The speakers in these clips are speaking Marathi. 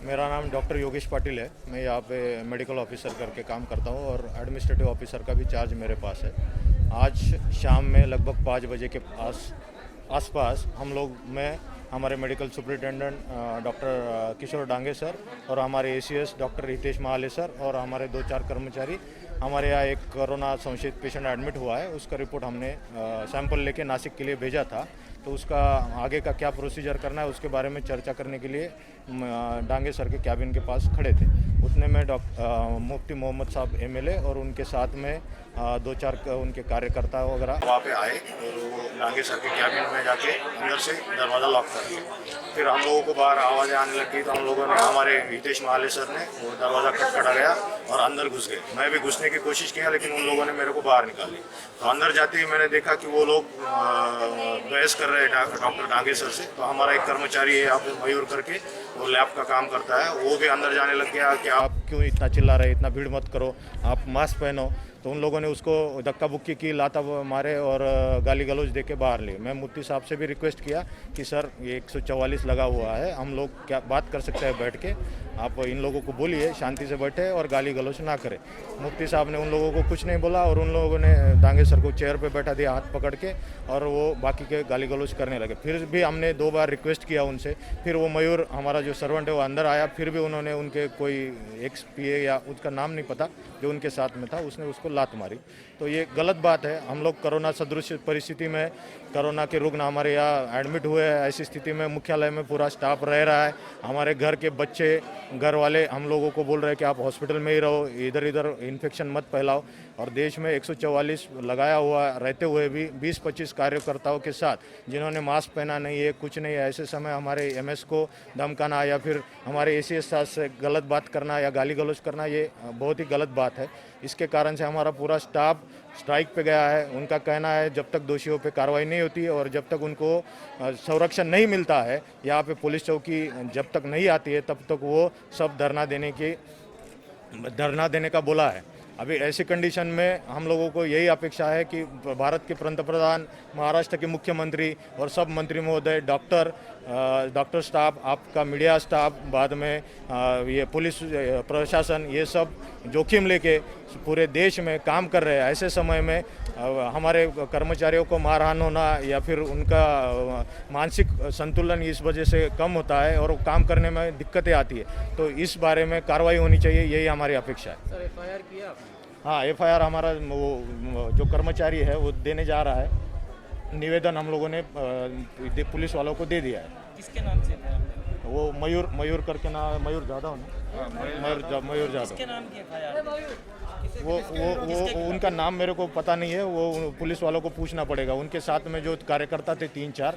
मेरा नाम डॉक्टर योगेश पाटिल है। मैं यहाँ पे मेडिकल ऑफिसर करके काम करता हूँ और एडमिनिस्ट्रेटिव ऑफिसर का भी चार्ज मेरे पास है। आज शाम में लगभग 5 बजे के आसपास हम लोग में हमारे medical superintendent doctor Kishore Dange sir और हमारे ACS doctor Hitesh Mahale sir और हमारे 2-4 कर्मचारी, हमारे यहाँ एक कोरोना संशयित पेशेंट एडमिट हुआ है। उसका रिपोर्ट हमने सैंपल लेके नासिक के लिए भेजा था। तो उसका आगे का क्या प्रोसीजर करना है उसके बारे में चर्चा करने के लिए डांगे सर के कैबिन के पास खड़े थे। उतने में मुफ्ती मोहम्मद साहब एमएलए और उनके साथ में 2-4 उनके कार्यकर्ता वगैरह वहाँ पे आए और वो डांगे सर के कैबिन में जाके अंदर से दरवाज़ा लॉक कर दिया। फिर हम लोगों को बाहर आवाज़ें आने लगी तो हम लोगों ने, हमारे हितेश महाले सर ने वो दरवाज़ा खटखटा गया और अंदर घुस गए। मैं भी घुसने की कोशिश किया लेकिन उन लोगों ने मेरे को बाहर निकाल लिया। तो अंदर जाते ही मैंने देखा कि वो लोग बहस कर रहे हैं डॉक्टर डांगे सर से। तो हमारा एक कर्मचारी है यहाँ पे मयूर करके, वो लैब का काम करता है, वो भी अंदर जाने लग गया कि आप क्यों इतना चिल्ला रहे, इतना भीड़ मत करो, आप मास्क पहनो। तो उन लोगों ने उसको धक्का बुक्की की, लाता मारे और गाली गलौज दे के बाहर लिए। मैं मुफ्ती साहब से भी रिक्वेस्ट किया कि सर ये 144 लगा हुआ है, हम लोग क्या बात कर सकते हैं बैठ के, आप इन लोगों को बोलिए शांति से बैठे और गाली गलौज ना करें। मुफ्ती साहब ने उन लोगों को कुछ नहीं बोला और उन लोगों ने डांगे सर को चेयर पे बैठा दिया हाथ पकड़ के और वो बाकी के गाली गलौज करने लगे। फिर भी हमने 2 बार रिक्वेस्ट किया उनसे। फिर वो मयूर हमारा जो सर्वेंट है वो अंदर आया, फिर भी उन्होंने उनके कोई XPA या उसका नाम नहीं पता जो उनके साथ में था, उसने उसको लात मारी। तो ये गलत बात है। हम लोग कोरोना सदृश परिस्थिति में, कोरोना के रुग्ण हमारे यहाँ एडमिट हुए हैं, ऐसी स्थिति में मुख्यालय में पूरा स्टाफ रह रहा है। हमारे घर के बच्चे, घर वाले हम लोगों को बोल रहे हैं कि आप हॉस्पिटल में ही रहो, इधर इधर इन्फेक्शन मत फैलाओ। और देश में 144 लगाया हुआ रहते हुए भी 20-25 कार्यकर्ताओं के साथ जिन्होंने मास्क पहना नहीं है, कुछ नहीं है, ऐसे समय हमारे MS को धमकाना या फिर हमारे ACS साथ से गलत बात करना या गाली गलौज करना, ये बहुत ही गलत बात है। इसके कारण से हमारा पूरा स्टाफ स्ट्राइक पे गया है। उनका कहना है जब तक दोषियों पे कार्रवाई नहीं होती और जब तक उनको संरक्षण नहीं मिलता है, यहाँ पे पुलिस चौकी जब तक नहीं आती है, तब तक वो सब धरना देने का बोला है। अभी ऐसी कंडीशन में हम लोगों को यही अपेक्षा है कि भारत के पंतप्रधान, महाराष्ट्र के मुख्यमंत्री और सब मंत्री महोदय, डॉक्टर स्टाफ, आपका मीडिया स्टाफ, बाद में ये पुलिस प्रशासन, ये सब जोखिम लेके पूरे देश में काम कर रहे हैं। ऐसे समय में हमारे कर्मचारियों को मारहान होना या फिर उनका मानसिक संतुलन इस वजह से कम होता है और काम करने में दिक्कतें आती है। तो इस बारे में कार्रवाई होनी चाहिए, यही हमारी अपेक्षा है। सर FIR किया आपने? हाँ, FIR हमारा वो जो कर्मचारी है वो देने जा रहा है। निवेदन हम लोगों ने पुलिस वालों को दे दिया है। किसके नाम से था? वो मयूर करके नाम, मयूर जाधव ना, मयूर जाधव। किसके नाम की FIR? वो उनका नाम मेरे को पता नहीं है, वो पुलिस वालों को पूछना पड़ेगा। उनके साथ में जो कार्यकर्ता थे 3-4,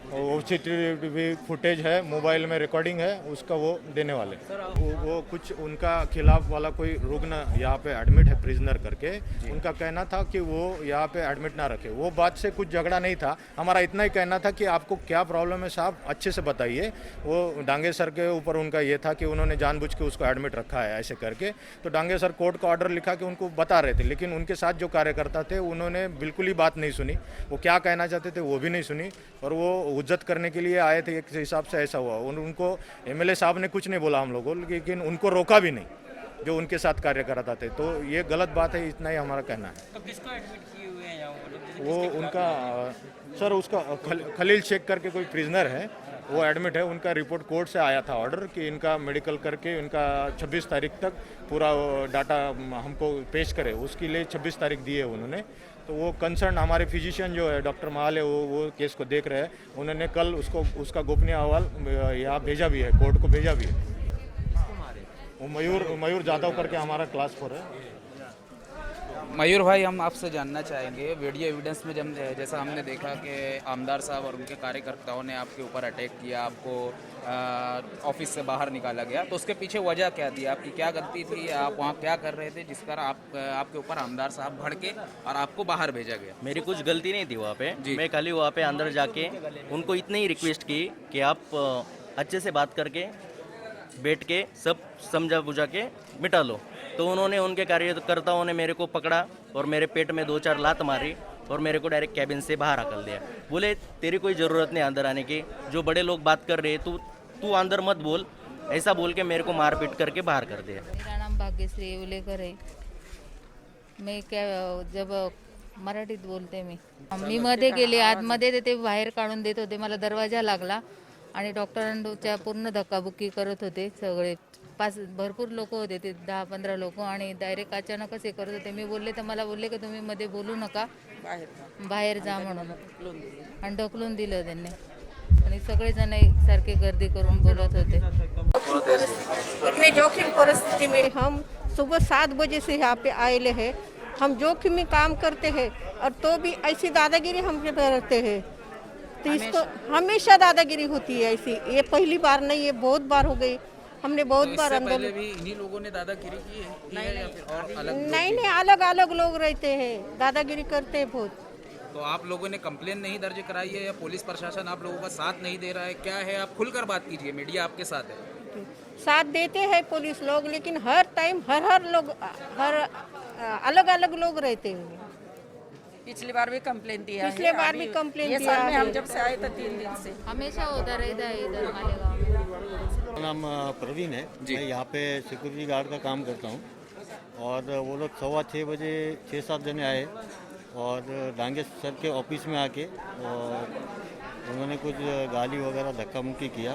वो CCTV फुटेज है, मोबाइल में रिकॉर्डिंग है, उसका वो देने वाले। वो कुछ उनका खिलाफ वाला कोई रुग्ण यहाँ पे एडमिट है प्रिजनर करके, उनका कहना था कि वो यहाँ पे एडमिट ना रखे। वो बात से कुछ झगड़ा नहीं था, हमारा इतना ही कहना था कि आपको क्या प्रॉब्लम है साहब, अच्छे से बताइए। वो डांगे सर के ऊपर उनका ये था कि उन्होंने जानबूझ के उसको एडमिट रखा है ऐसे करके। तो डांगे सर कोर्ट का ऑर्डर लिखा कि उनको बता रहे थे, लेकिन उनके साथ जो कार्यकर्ता थे उन्होंने बिल्कुल ही बात नहीं सुनी। वो क्या कहना चाहते थे वो भी नहीं सुनी और वो इज्जत करने के लिए आए थे, एक हिसाब से ऐसा हुआ। उनको MLA साहब ने कुछ नहीं बोला हम लोगों, लेकिन उनको रोका भी नहीं जो उनके साथ कार्यकर्ता थे। तो ये गलत बात है, इतना ही हमारा कहना है। तो किसको एडमिट किए हुए हैं यहाँ? वो उनका सर, उसका खलील शेख करके कोई प्रिजनर है, वो एडमिट है। उनका रिपोर्ट कोर्ट से आया था ऑर्डर कि इनका मेडिकल करके इनका 26 तारीख तक पूरा डाटा हमको पेश करे, उसके लिए 26 तारीख दी है उन्होंने। तो वो कंसर्न हमारे फिजिशियन जो है डॉक्टर महाले, वो केस को देख रहे हैं। उन्होंने कल उसका गोपनीय अहवाल यहाँ भेजा भी है, कोर्ट को भेजा भी है। वो मयूर जाधव करके हमारा क्लास 4 है। मयूर भाई, हम आपसे जानना चाहेंगे, वीडियो एविडेंस में जैसा हमने देखा कि आमदार साहब और उनके कार्यकर्ताओं ने आपके ऊपर अटैक किया, आपको ऑफिस से बाहर निकाला गया, तो उसके पीछे वजह क्या थी? आपकी क्या गलती थी? आप वहाँ क्या कर रहे थे जिस पर आपके ऊपर आमदार साहब भड़के और आपको बाहर भेजा गया? मेरी कुछ गलती नहीं थी वहाँ पे। मैं खाली वहाँ पे अंदर जाके उनको इतनी ही रिक्वेस्ट की कि आप अच्छे से बात करके बैठ के सब समझा बुझा के मिटा लो। तो उन्होंने, उनके कार्यकर्ताओं ने मेरे को पकड़ा और मेरे पेट में 2-4 लात मारी और मेरे को डायरेक्ट कैबिन से बाहर हकल दिया। बोले तेरी कोई ज़रूरत नहीं अंदर आने की, जो बड़े लोग बात कर रहे हैं तू अंदर मत बोल, ऐसा बोल के मेरे को मारपीट करके बाहर कर दिया। मेरा नाम भाग्यश्री येवलेकर है। मैं क्या जब मराठीत बोलते मी मध्ये गेले, आतमध्ये ते बाहेर काढून देत होते, मला दरवाजा लागला आणि डॉक्टरांच्या पूर्ण धक्काबुक्की करत होते सगळे, भरपूर लोक होते ते 10-15 लोक, आणि डायरेक्ट अचानकच हे करत होते. मी बोलले तर मला बोलले की तुम्ही मध्ये बोलू नका, बाहेर जा म्हणून, आणि ढकलून दिलं त्यांनी, आणि सगळेजण सारखे गर्दी करून बोलत होते. इतनी जोखिम परिस्थिति में हम सुबह 7 बजे से यहाँ पे आए हैं। हम जोखिम में काम करते हैं और तो भी ऐसी दादागिरी हम पे करते हैं, तो इसको हमेशा दादागिरी होती है ऐसी। ये पहली बार नहीं है, बहुत बार हो गई, हमने बहुत बार पहले आंदोलन। भी इन्हीं लोगों ने दादागिरी की है या फिर और अलग? नहीं, अलग अलग लोग रहते हैं, दादागिरी करते हैं बहुत। तो आप लोगों ने कंप्लेन नहीं दर्ज कराई है या पुलिस प्रशासन आप लोगों का साथ नहीं दे रहा है, क्या है? आप खुलकर बात कीजिए, मीडिया आपके साथ है। साथ देते हैं पुलिस लोग, लेकिन हर टाइम हर लोग अलग अलग लोग रहते हैं। पिछली बार भी कंप्लेन दिया है, पिछले बार भी अभी कंप्लेन ये दिया साल में हम है। जब से आए थे 3 दिन से हमेशा होता रहता है इधर मालेगांव में। मेरा नाम प्रवीण है। मैं यहाँ पे सिक्योरिटी गार्ड का काम करता हूँ, और वो लोग 6:15 बजे 6-7 जने आए और डांगे सर के ऑफिस में आके, और उन्होंने कुछ गाली वगैरह धक्का मुक्की किया,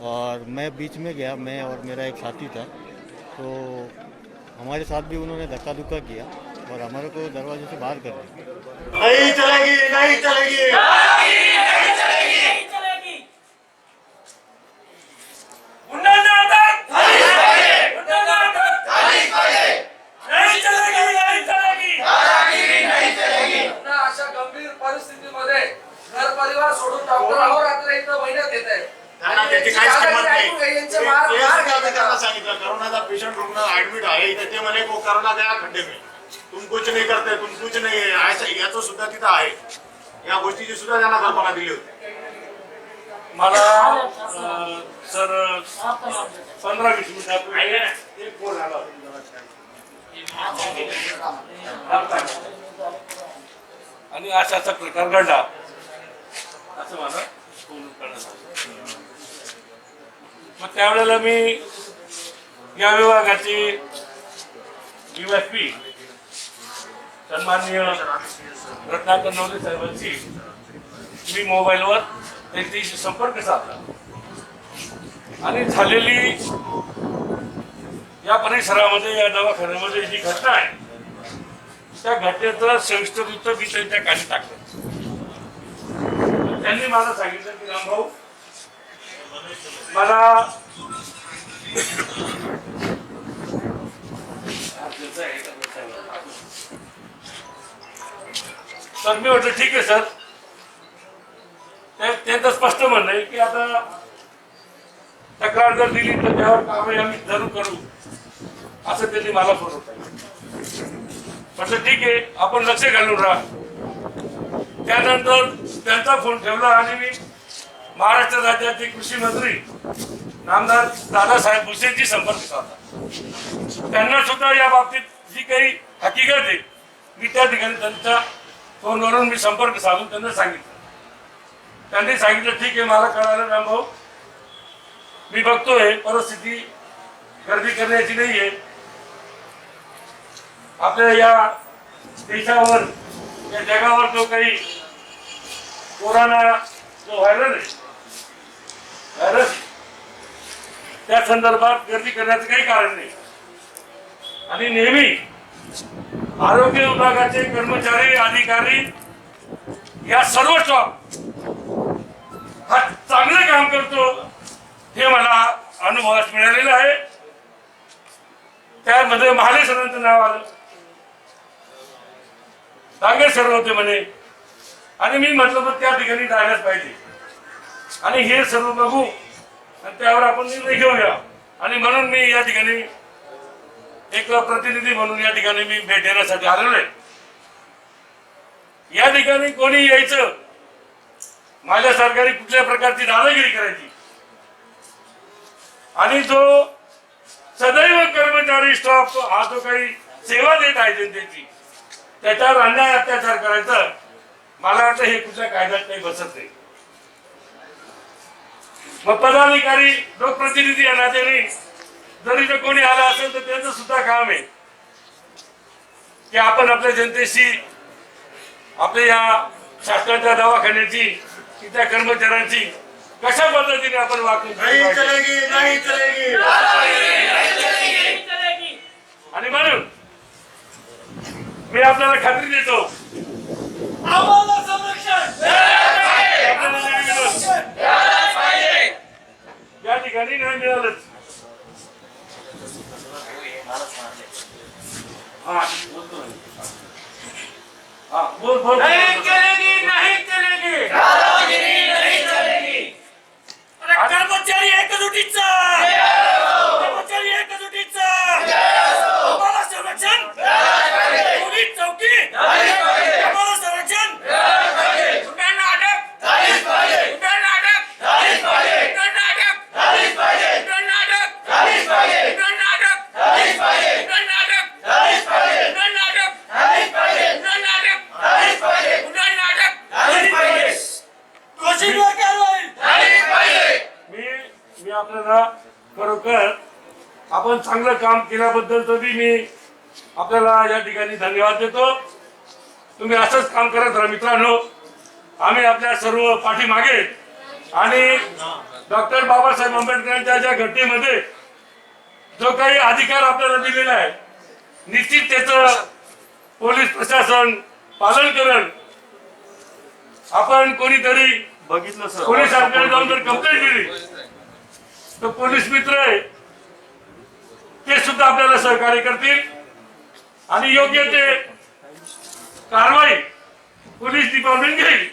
और मैं बीच में गया, मैं और मेरा एक साथी था, तो हमारे साथ भी उन्होंने धक्का धुक्का किया और हमारे को दरवाजे से बाहर कर दिया। नहीं चलेगी, नहीं चलेगी, नहीं चलेगी, नहीं चलेगी। मुन्ना नाटक नहीं चलेगी, मुन्ना नाटक नहीं चलेगी, नहीं चलेगी, नहीं चलेगी, दादागिरी नहीं चलेगी। अशा गंभीर परिस्थितीमध्ये घर परिवार सोडून डॉक्टर अहोरात्र इथं महिन्यात येत आहे. त्याची काहीच किंमत नाही. त्यांना सांगितलं कोरोनाचा पेशंट रुग्ण ऍडमिट आहे, तर ते म्हणे को कोरोना गया खड्डे में, तुम कुछ नहीं करते, तुम कुछ नहीं आहे, याचं सुद्धा तिथं आहे. या गोष्टीची सुद्धा त्यांना कल्पना दिली होती. मला सर 15-20 मिनिटापूर्वी एक फोन आला आणि अशाचा प्रकार घडला असं मला फोन करण्यात आलं. मग त्यावेळेला मी या विभागाची USP सन्माननीय रत्नाकर नवले साहेबांची मी मोबाईलवर त्यांच्याशी संपर्क साधला, आणि झालेली या परिसरामध्ये, या दवाखान्यामध्ये जी घटना आहे, त्या घटनेचं सविस्तर वृत्त मी त्यांच्या कानी टाकलं. त्यांनी मला सांगितलं की रामभाऊ, मला तर मी म्हटलं ठीक आहे सर. त्यांचं स्पष्ट म्हणणं आहे की आता तक्रार जर दिली तर त्यावर कारवाई आम्ही जरूर करू, असं त्यांनी मला फोन म्हटलं ठीक आहे, आपण लक्ष घालून राहा. त्यानंतर त्यांचा फोन ठेवला आणि मी महाराष्ट्र राज्याचे कृषी मंत्री नामदार दादासाहेब भुसेंशी संपर्क साधला. त्यांना सुद्धा या बाबतीत जी काही हकीकत आहे, मी त्या ठिकाणी त्यांच्या फोनवरून मी संपर्क साधून त्यांना सांगितलं. त्यांनी सांगितलं ठीक आहे, मला कळालं रामभाऊ, मी बघतोय परिस्थिती गर्दी करण्याची नाहीये. आपल्या या देशावर, या जगावर जो काही कोरोना जो व्हायरस, त्या संदर्भात गर्दी करण्याचं काही कारण नाही. आणि नेहमी आरोग्य विभागाचे कर्मचारी, अधिकारी, या सर्व स्टाफ हा चांगलं काम करतो, हे मला अनुभवास मिळालेलं आहे. त्यामध्ये महाले सरांचं नाव आलं, डांगे सर होते म्हणे, आणि मी म्हटलं तर त्या ठिकाणी जायलाच पाहिजे, आणि हे सर्व बघू आणि त्यावर आपण निर्णय घेऊया. आणि म्हणून मी या ठिकाणी एक प्रतिनिधी म्हणून या ठिकाणी मी भेट देण्यासाठी आलेलो आहे. या ठिकाणी कोणी यायचं, माझ्या सरकारी कुठल्या प्रकारची दादागिरी करायची, आणि जो सदैव कर्मचारी स्टाफ हा जो काही सेवा देत आहे जनतेची, त्याच्यावर अन्याय अत्याचार करायचं, मला वाटतं हे कुठल्या कायद्यात काही बसत नाही. मग पदाधिकारी लोकप्रतिनिधी या नात्याने जरी जर कोणी आला असेल तर त्यांचं सुद्धा काम आहे की आपण आपल्या जनतेशी आपल्या या शासनाच्या दवाखान्याची त्या कर्मचाऱ्यांची कशा पद्धतीने आपण वागणूक आणि म्हणून मी आपल्याला खात्री देतो या ठिकाणी नाही मिळालंच बोल नहीं चलेगी नहीं चलेगी कर्मचारी एकजुटीचा कर्मचारी एकजुटीचा आम्हाला संरक्षण पोलीस चौकी आम्हाला संरक्षण गुंडांना अटक गुंडांना अटक गुंडांना अटक गुंडांना अटक गुंडांना अटक गुंडांना मी आपल्याला खरोखर आपण चांगलं काम केल्याबद्दल तरी मी आपल्याला या ठिकाणी धन्यवाद देतो. तुम्ही असंच काम करत राहा मित्रांनो. आम्ही आपल्या सर्व पाठीमागे आणि डॉक्टर बाबासाहेब आंबेडकरांच्या ज्या घटनेमध्ये जो काही अधिकार आपल्याला दिलेला आहे निश्चित त्याचं पोलीस प्रशासन पालन करेल. आपण कोणीतरी बघितलं सर पोलिसांकडे जाऊन जर कंप्लेंट दिली तर पोलीस मित्र आहे ते सुद्धा आपल्याला सहकार्य करतील आणि योग्य ते कारवाई पोलीस डिपार्टमेंट घेईल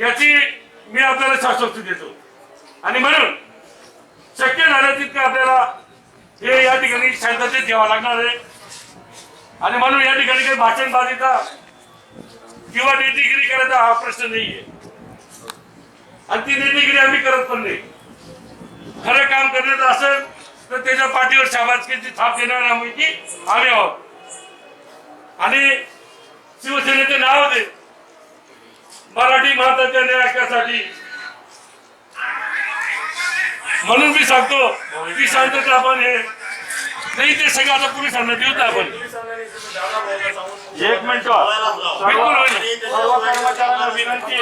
याची मी आपल्याला शाश्वती देतो. आणि म्हणून शक्य झालं तितकं आपल्याला हे या ठिकाणी शांततेत घ्यावं लागणार आहे. आणि म्हणून या ठिकाणी काही भाषणबाजीचा किंवा नेतेगिरी करायचा हा प्रश्न नाहीये आणि ती नेतेगिरी आम्ही करत पण नाही. खरं काम करण्याचं असेल तर त्याच्या पाठीवर शाबासकीची थाप देणाऱ्यापैकी आम्ही आहोत. आणि शिवसेनेचे नाव होते मराठी माताच्या न्यायासाठी. म्हणून मी सांगतो की शांतता आपण हे नाही ते सगळं आता पोलिसांना देऊ आपण. एक मिनिट सर्व कर्मचाऱ्यांना विनंती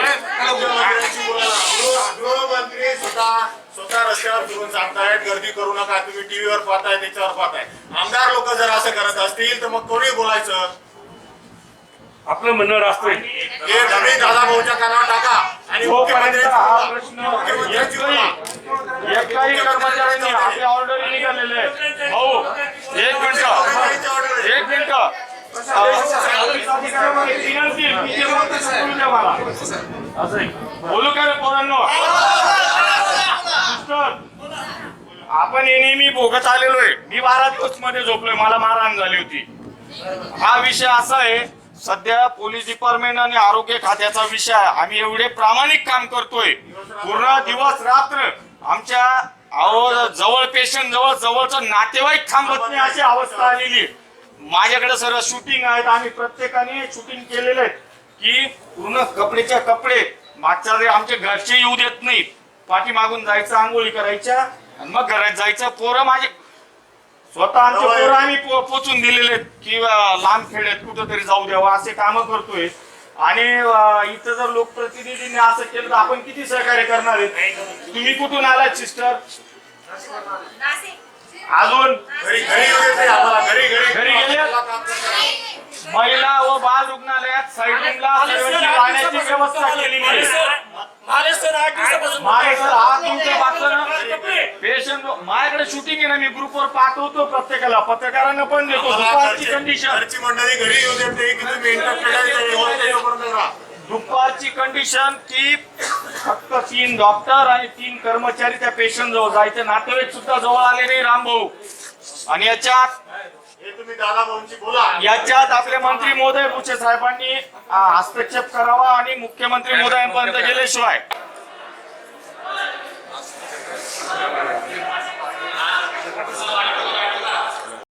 गृहमंत्री स्वतः रस्त्यावर फिरून सांगतायत गर्दी करू नका. तुम्ही टीव्हीवर पाहताय त्याच्यावर पाहताय. आमदार लोक जर असं करत असतील तर मग कोणी बोलायचं. आपलं म्हणणं राष्ट्रीय हे नवीन दादा भाऊच्या कानावर टाका आणि जोपर्यंत हा प्रश्न एकही कर्मचाऱ्यांनी आपल्या ऑर्डर निघालेले आहे. भाऊ एक मिनिट बोलू का रे पोरांनो. आपण हे नेहमी भोगत आलेलो आहे. मी 12 दिवस मध्ये झोपलोय. मला मारहाण झाली होती. हा विषय असा आहे सध्या पोलीस डिपार्टमेंट आणि आरोग्य खात्याचा विषय आहे. आम्ही एवढे प्रामाणिक काम करतोय पूर्ण दिवस रात्र. आमच्या जवळ पेशंट जवळचं नातेवाईक थांबत नाही अशी अवस्था आलेली. माझ्याकडे सर्व शूटिंग आहेत. आम्ही प्रत्येकाने शूटिंग केलेले आहेत की पूर्ण कपडेच्या कपडे मागच्या आमचे घरचे येऊ देत नाहीत. पाठीमागून जायचं आंघोळी करायच्या आणि मग घरात जायचं. पोरं माझे स्वतः आमचे पोरं आम्ही पोचून दिलेले आहेत की लांब खेड्यात कुठंतरी जाऊ द्यावा असे काम करतोय. आणि इथं जर लोकप्रतिनिधींनी असं केलं तर आपण किती सहकार्य करणार आहेत. तुम्ही कुठून आलात सिस्टर. अजून घरी गेले. महिला व बाल रुग्णालयात साईडिंगला सर्वांची राहण्याची व्यवस्था केलेली आहे. पेशंट माझ्याकडे शूटिंग आहे ना. मी ग्रुपवर पाठवतो प्रत्येकाला. पत्रकारांना पण देतो. दुपारची कंडिशन दुपारची कंडिशन की फक्त 3 डॉक्टर आणि 3 कर्मचारी त्या पेशंट जवळ जायचे. नातेवाईक सुद्धा जवळ आले नाही रामभाऊ. आणि याच्यात आपले मंत्री महोदय बुचे साहेबांनी हस्तक्षेप करावा आणि मुख्यमंत्री महोदयांपर्यंत गेल्याशिवाय